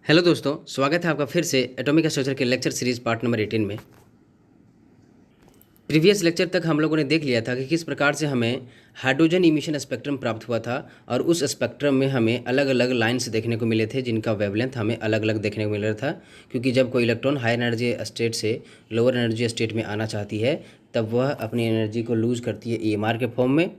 Hello दोस्तों, स्वागत है आपका फिर से एटॉमिक स्ट्रक्चर के लेक्चर सीरीज पार्ट नंबर 18 में। प्रीवियस लेक्चर तक हम लोगों ने देख लिया था कि किस प्रकार से हमें हाइड्रोजन इमिशन स्पेक्ट्रम प्राप्त हुआ था और उस स्पेक्ट्रम में हमें अलग अलग लाइंस देखने को मिले थे जिनका वेवलेंथ हमें अलग अलग देखने को मिल रहा था। क्योंकि जब कोई इलेक्ट्रॉन हाई एनर्जी स्टेट से लोअर एनर्जी स्टेट में आना चाहती है तब वह अपनी एनर्जी को लूज़ करती है EMR के फॉर्म में,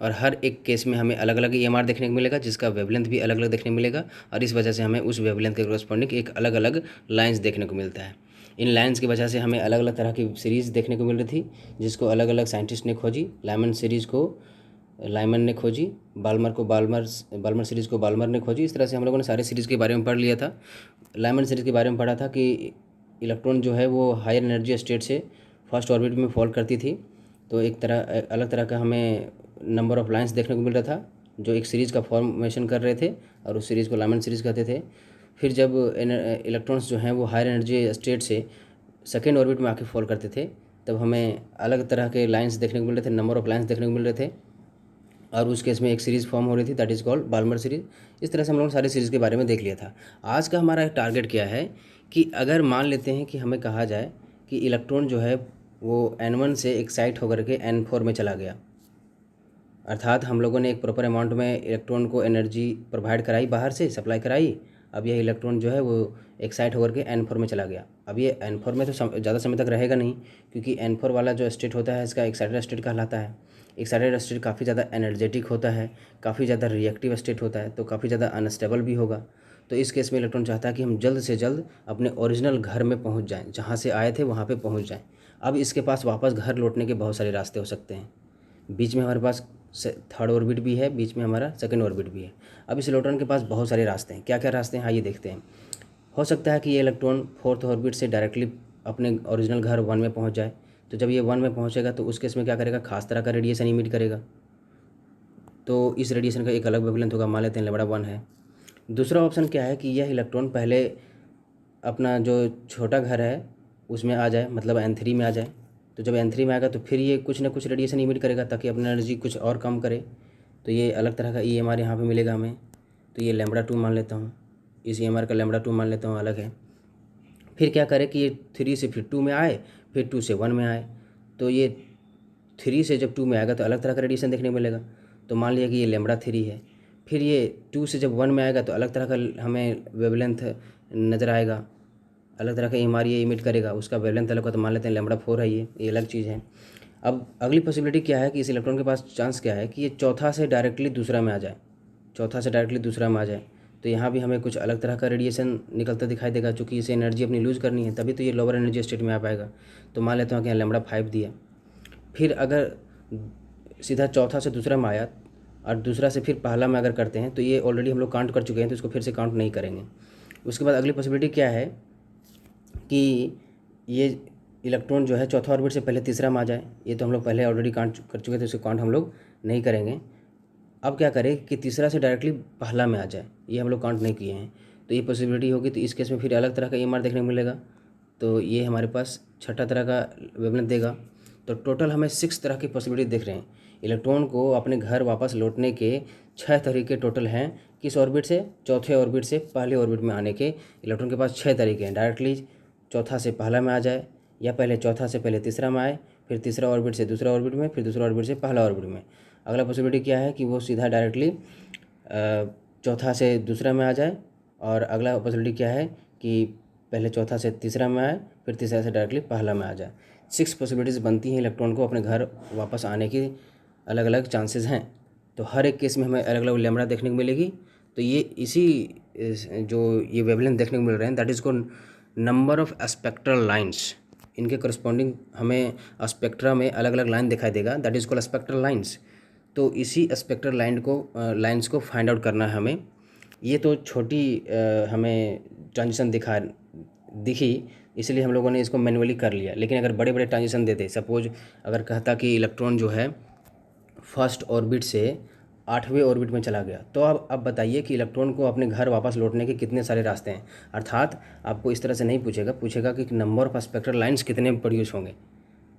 और हर एक केस में हमें अलग अलग EMR देखने को मिलेगा जिसका वेवलेंथ भी अलग अलग देखने को मिलेगा, और इस वजह से हमें उस वेवलेंथ के कॉरस्पॉन्डिंग एक अलग अलग लाइंस देखने को मिलता है। इन लाइंस की वजह से हमें अलग अलग तरह की सीरीज़ देखने को मिल रही थी जिसको अलग अलग साइंटिस्ट ने खोजी। लाइमन सीरीज़ को लाइमन ने खोजी, बाल्मर सीरीज़ को बाल्मर ने खोजी। इस तरह से हम लोगों ने सारे सीरीज़ के बारे में पढ़ लिया था। लाइमन सीरीज़ के बारे में पढ़ा था कि इलेक्ट्रॉन जो है वो हायर एनर्जी स्टेट से फर्स्ट ऑर्बिट में फॉल करती थी, तो एक अलग तरह का हमें नंबर ऑफ लाइंस देखने को मिल रहा था जो एक सीरीज़ का फॉर्मेशन कर रहे थे, और उस सीरीज़ को लाइमन सीरीज़ कहते थे। फिर जब इलेक्ट्रॉन्स जो हैं वो हायर एनर्जी स्टेट से सेकेंड ऑर्बिट में आके फॉल करते थे तब हमें अलग तरह के लाइंस देखने को मिल रहे थे, नंबर ऑफ लाइंस देखने को मिल रहे थे, और उस केस में एक सीरीज़ फॉर्म हो रही थी, that is called Balmer series. इस तरह से हम लोगों ने सारी सीरीज़ के बारे में देख लिया था। आज का हमारा टारगेट क्या है कि अगर मान लेते हैं कि हमें कहा जाए कि इलेक्ट्रॉन जो है वो N1 से एक्साइट होकर के N4 में चला गया, अर्थात हम लोगों ने एक प्रॉपर अमाउंट में इलेक्ट्रॉन को एनर्जी प्रोवाइड कराई, बाहर से सप्लाई कराई। अब यह इलेक्ट्रॉन जो है वो एक्साइट होकर के N4 में चला गया। अब ये N4 में तो ज़्यादा समय तक रहेगा नहीं, क्योंकि N4 वाला जो स्टेट होता है इसका एक्साइटेड स्टेट कहलाता है। एक्साइटेड स्टेट काफ़ी ज़्यादा एनर्जेटिक होता है, काफ़ी ज़्यादा रिएक्टिव स्टेट होता है, तो काफ़ी ज़्यादा अनस्टेबल भी होगा। तो इस केस में इलेक्ट्रॉन चाहता है कि हम जल्द से जल्द अपने ओरिजिनल घर में पहुँच जाएँ, जहाँ से आए थे वहाँ पर पहुँच जाएँ। अब इसके पास वापस घर लौटने के बहुत सारे रास्ते हो सकते हैं। बीच में हमारे पास थर्ड ऑर्बिट भी है, बीच में हमारा सेकंड ऑर्बिट भी है। अब इस इलेक्ट्रॉन के पास बहुत सारे रास्ते हैं। क्या क्या रास्ते हैं, आइए देखते हैं। हो सकता है कि ये इलेक्ट्रॉन फोर्थ ऑर्बिट से डायरेक्टली अपने ओरिजिनल घर 1 में पहुंच जाए। तो जब ये 1 में पहुंचेगा तो उस केस में क्या करेगा, खास तरह का रेडिएशन इमिट करेगा। तो इस रेडिएशन का एक अलग वेवलेंथ होगा, मान लेते हैं λ1 है। दूसरा ऑप्शन क्या है कि यह इलेक्ट्रॉन पहले अपना जो छोटा घर है उसमें आ जाए, मतलब N3 में आ जाए। तो जब N3 में आएगा तो फिर ये कुछ ना कुछ रेडिएशन इमिट करेगा ताकि अपनी एनर्जी कुछ और कम करे। तो ये अलग तरह का EMR यहाँ पे मिलेगा हमें। तो ये λ2 मान लेता हूँ, इस EMR का λ2 मान लेता हूँ, अलग है। फिर क्या करे कि ये 3 से फिर 2 में आए, फिर 2 से 1 में आए। तो ये 3 से जब 2 में आएगा तो अलग तरह का रेडिएशन देखने को मिलेगा। तो मान लिया कि ये λ3 है। फिर ये 2 से जब 1 में आएगा तो अलग तरह का हमें वेवलेंथ नज़र आएगा, अलग तरह का EMR ये इमिट करेगा, उसका वेवलेंथ अलग का। तो मान लेते हैं λ4 है, ये अलग चीज़ है। अब अगली पॉसिबिलिटी क्या है कि इस इलेक्ट्रॉन के पास चांस क्या है कि ये चौथा से डायरेक्टली दूसरा में आ जाए, चौथा से डायरेक्टली दूसरा में आ जाए। तो यहाँ भी हमें कुछ अलग तरह का रेडिएशन निकलता दिखाई देगा, चूँकि इसे एनर्जी अपनी लूज़ करनी है, तभी तो ये लोअर एनर्जी स्टेट में आ पाएगा। तो मान लेते हैं कि यहाँ λ5 दिया। फिर अगर सीधा चौथा से दूसरा में आया और दूसरा से फिर पहला में अगर करते हैं तो ये ऑलरेडी हम लोग काउंट कर चुके हैं, तो इसको फिर से काउंट नहीं करेंगे। उसके बाद अगली पॉसिबिलिटी क्या है कि ये इलेक्ट्रॉन जो है चौथा ऑर्बिट से पहले तीसरा में आ जाए। ये तो हम लोग पहले ऑलरेडी काउंट कर चुके थे, इसको काउंट हम लोग नहीं करेंगे। अब क्या करें कि तीसरा से डायरेक्टली पहला में आ जाए, ये हम लोग काउंट नहीं किए हैं, तो ये पॉसिबिलिटी होगी। तो इस केस में फिर अलग तरह का EMR देखने को मिलेगा। तो ये हमारे पास छठा तरह का वेवलेंथ देगा। तो टोटल हमें 6 तरह की पॉसिबिलिटी दिख रहे हैं। इलेक्ट्रॉन को अपने घर वापस लौटने के 6 तरीके टोटल हैं। किस ऑर्बिट से, चौथे ऑर्बिट से पहले ऑर्बिट में आने के इलेक्ट्रॉन के पास 6 तरीके हैं। डायरेक्टली चौथा से पहला में आ जाए, या पहले चौथा से पहले तीसरा में आए, फिर तीसरा ऑर्बिट से दूसरा ऑर्बिट में, फिर दूसरा ऑर्बिट से पहला ऑर्बिट में। अगला पॉसिबिलिटी क्या है कि वो सीधा डायरेक्टली चौथा से दूसरा में आ जाए। और अगला पॉसिबिलिटी क्या है कि पहले चौथा से तीसरा में आए, फिर तीसरा से डायरेक्टली पहला में आ जाए। 6 पॉसिबिलिटीज़ बनती हैं इलेक्ट्रॉन को अपने घर वापस आने की, अलग अलग चांसेस हैं। तो हर एक केस में हमें अलग अलग लैम्बडा देखने को मिलेगी। तो ये जो ये वेवलेंथ देखने को मिल रहे हैं, दैट इज़ को नंबर ऑफ स्पेक्ट्रल लाइंस। इनके करस्पॉन्डिंग हमें स्पेक्ट्रा में अलग अलग लाइन दिखाई देगा, that is called spectral lines. तो इसी स्पेक्ट्रल लाइंस को फाइंड आउट करना है हमें। ये तो छोटी हमें ट्रांजिशन दिखी, इसलिए हम लोगों ने इसको मैन्युअली कर लिया। लेकिन अगर बड़े बड़े ट्रांजिशन देते, सपोज अगर कहता कि इलेक्ट्रॉन जो है फर्स्ट ऑर्बिट से 8वें ऑर्बिट में चला गया, तो अब बताइए कि इलेक्ट्रॉन को अपने घर वापस लौटने के कितने सारे रास्ते हैं। अर्थात आपको इस तरह से नहीं पूछेगा कि नंबर ऑफ स्पेक्ट्रल लाइंस कितने प्रोड्यूस होंगे।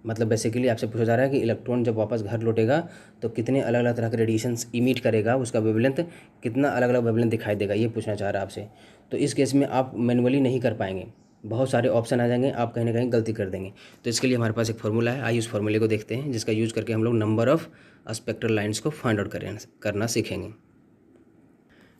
मतलब बेसिकली आपसे पूछा जा रहा है कि इलेक्ट्रॉन जब वापस घर लौटेगा तो कितने अलग अलग तरह के रेडिएशंस इमिट करेगा, उसका वेवलेंथ कितना अलग अलग वेवलेंथ दिखाई देगा, ये पूछना चाह रहा है आपसे। तो इस केस में आप मैनुअली नहीं कर पाएंगे, बहुत सारे ऑप्शन आ जाएंगे, आप कहीं ना कहीं गलती कर देंगे। तो इसके लिए हमारे पास एक फार्मूला है, आइए उस फार्मूले को देखते हैं, जिसका यूज़ करके हम लोग नंबर ऑफ़ स्पेक्ट्रल लाइन्स को फाइंड आउट करना सीखेंगे।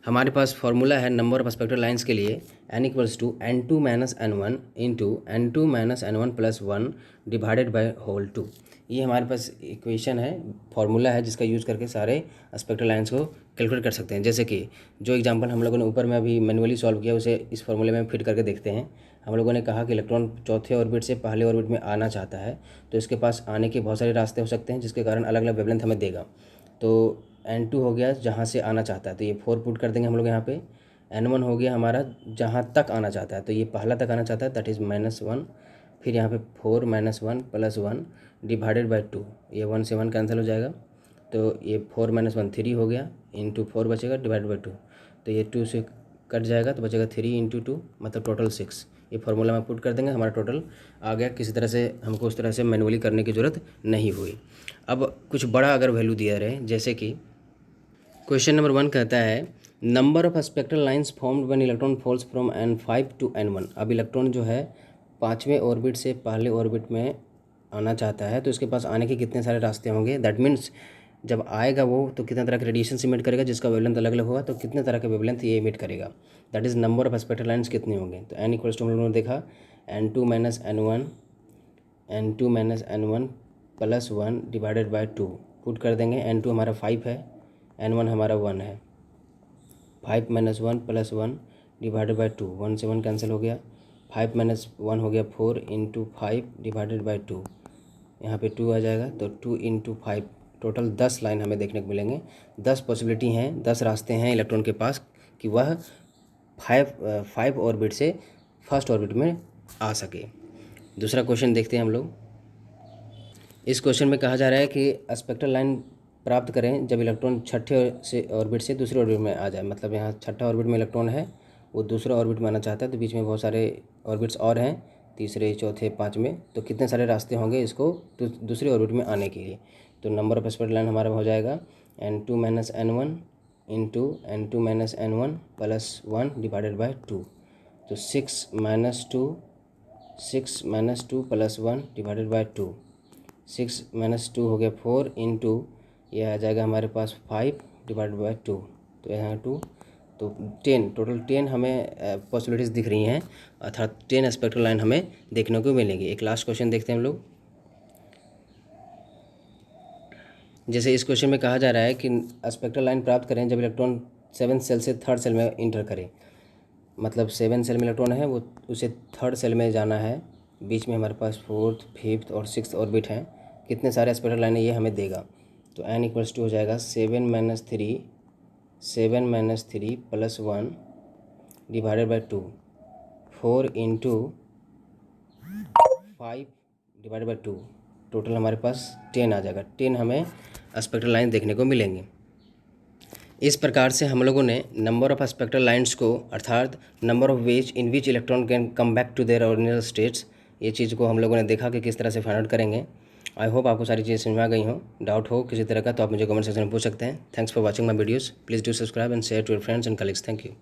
हमारे पास फार्मूला है नंबर ऑफ स्पेक्ट्रल लाइन्स के लिए n equals to n2 minus n1 into n2 minus n1 plus 1 divided by whole 2। ये हमारे पास इक्वेशन है, फार्मूला है, जिसका यूज़ करके सारे स्पेक्ट्रल लाइन्स को कैलकुलेट कर सकते हैं। जैसे कि जो एग्जांपल हम लोगों ने ऊपर में अभी मैनुअली सॉल्व किया, उसे इस फार्मूले में फिट करके देखते हैं। हम लोगों ने कहा कि इलेक्ट्रॉन चौथे ऑर्बिट से पहले ऑर्बिट में आना चाहता है, तो इसके पास आने के बहुत सारे रास्ते हो सकते हैं, जिसके कारण अलग अलग वेवलेंथ हमें देगा। तो n2 हो गया जहाँ से आना चाहता है, तो ये 4 पुट कर देंगे हम लोग यहाँ पे। n1 हो गया हमारा जहाँ तक आना चाहता है, तो ये पहला तक आना चाहता है, दैट इज़ -1। फिर यहाँ पे 4 - 1 + 1 डिवाइडेड बाय 2, ये 1 से 1 कैंसिल हो जाएगा, तो ये 4 - 1 3 हो गया, इंटू 4 बचेगा डिवाइड बाई 2, तो ये 2 से कट जाएगा, तो बचेगा 3 इंटू 2, मतलब टोटल 6। ये फार्मूला में पुट कर देंगे, हमारा टोटल आ गया। किसी तरह से हमको उस तरह से मैनुअली करने की ज़रूरत नहीं हुई। अब कुछ बड़ा अगर वैल्यू दिया रहे, जैसे कि क्वेश्चन नंबर 1 कहता है number of spectral lines formed when electron falls from n5 to n1। अब इलेक्ट्रॉन जो है 5वें ऑर्बिट से पहले ऑर्बिट में आना चाहता है, तो इसके पास आने के कितने सारे रास्ते होंगे। दैट मीन्स जब आएगा वो तो कितने तरह के रेडिएशन से इमिट करेगा, जिसका वेवलेंथ अलग अलग होगा, तो कितने तरह के वेवलेंथ ये इमिट करेगा। That is number of spectral lines कितने होंगे। तो n इक्वल्स टू हम लोगों ने देखा n2 minus n1 plus 1 divided by 2 put कर देंगे। n2 हमारा 5 है, n1 हमारा 1 है। 5 - 1 + 1 डिवाइडेड बाई 2, 1 से 1 कैंसिल हो गया। 5 - 1 हो गया 4 इंटू 5 डिवाइडेड बाई 2, यहाँ पे 2 आ जाएगा, तो 2 इंटू 5, टोटल 10 लाइन हमें देखने को मिलेंगे। 10 पॉसिबिलिटी हैं, 10 रास्ते हैं इलेक्ट्रॉन के पास कि वह 5 ऑर्बिट से फर्स्ट ऑर्बिट में आ सके। दूसरा क्वेश्चन देखते हैं हम लोग। इस क्वेश्चन में कहा जा रहा है कि स्पेक्ट्रल लाइन प्राप्त करें जब इलेक्ट्रॉन छठे से ऑर्बिट से दूसरे ऑर्बिट में आ जाए। मतलब यहाँ छठा ऑर्बिट में इलेक्ट्रॉन है, वो दूसरा ऑर्बिट में आना चाहता है, तो बीच में बहुत सारे ऑर्बिट्स और हैं, तीसरे, चौथे, पाँचवें, तो कितने सारे रास्ते होंगे इसको दूसरे ऑर्बिट में आने के लिए। तो नंबर ऑफ स्पेक्ट्रल लाइन हमारा हो जाएगा n2 - n1 into n2 - n1 + 1 divided by 2, तो 6 - 2 + 1 डिवाइडेड बाई 2, 6 - 2 हो गया 4 इंटू यह आ जाएगा हमारे पास 5 डिवाइडेड बाई 2, तो यहाँ 2, तो 10, टोटल 10 हमें पॉसिबिलिटीज़ दिख रही हैं, अर्थात 10 स्पेक्ट्रल लाइन हमें देखने को मिलेंगी। एक लास्ट क्वेश्चन देखते हैं हम लोग। जैसे इस क्वेश्चन में कहा जा रहा है कि स्पेक्ट्रल लाइन प्राप्त करें जब इलेक्ट्रॉन 7th सेल से 3rd सेल में इंटर करे। मतलब 7 सेल में इलेक्ट्रॉन है, वो उसे 3rd सेल में जाना है, बीच में हमारे पास 4th, 5th और 6th ऑर्बिट हैं, कितने सारे स्पेक्ट्रल लाइन ये हमें देगा। तो n इक्वल्स टू हो जाएगा 7 - 3 + 1 divided by 2, 4 into 5 divided by 2, total हमारे पास 10 आ जाएगा। 10 हमें स्पेक्ट्रल लाइन देखने को मिलेंगे। इस प्रकार से हम लोगों ने नंबर ऑफ स्पेक्ट्रल लाइन्स को, अर्थात number of ways in which electron can come back to their original states, ये चीज़ को हम लोगों ने देखा कि किस तरह से फाइंड आउट करेंगे। आई होप आपको सारी चीज़ें समझ में आ गई हो। डाउट हो किसी तरह का तो आप मुझे कमेंट सेक्शन में पूछ सकते हैं। Thanks for watching my videos. Please do subscribe and share to your friends and colleagues. Thank you.